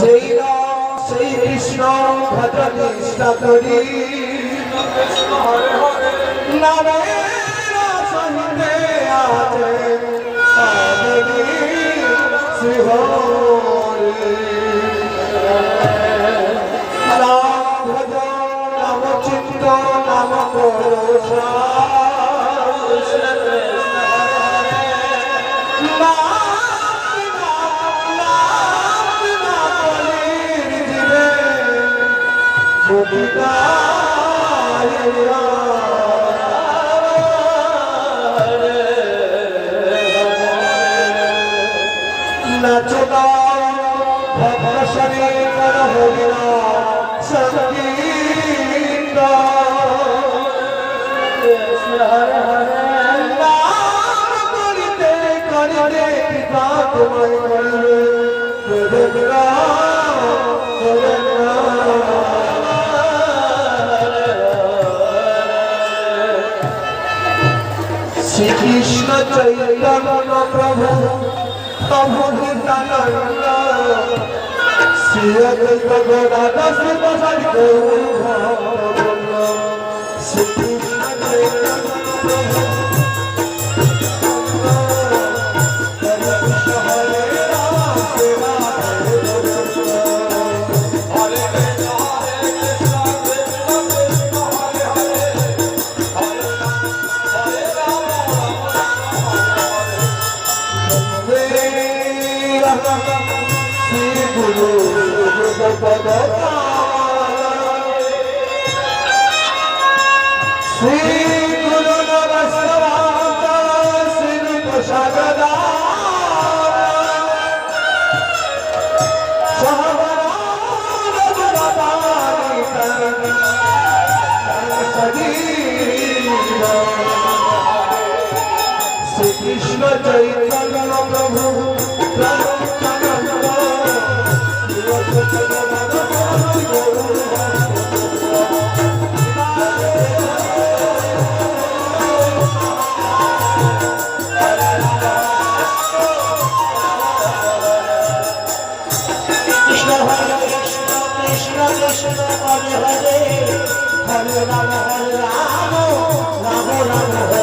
যেই রাম সেই কৃষ্ণ ভজন নিষ্ঠা করি নারায়ণ সহিতে আছে শ্রী হরি রাম ভজন নাম চিন্ত নাম করোষা নাচনা ভক্ত শরীর হরিনা সঙ্গীত নাম করিতে করিতে পিতা তোমায় করবে শ্রীকৃষ্ণ চৈতন্য প্রভু প্রভু নিত্যানন্দ শ্রী অদ্বৈত গদাধর শিবাসাদি গৌর ভক্তবৃন্দ শ্রীকৃষ্ণ চৈতন্য প্রভু হরে কৃষ্ণ হরে রাম হরে রাম হরে কৃষ্ণ হরে কৃষ্ণ কৃষ্ণ কৃষ্ণ হরে হরে হরে রাম হরে রাম শ্রী গুরু শ্রী গুরু নমস্কার শ্রী প্রসাদ শ্রীকৃষ্ণ চৈতন্য প্রভু কৃষ্ণ হরে কৃষ্ণ কৃষ্ণ কৃষ্ণ হরে হরে হরে রাম রাম রাম হরে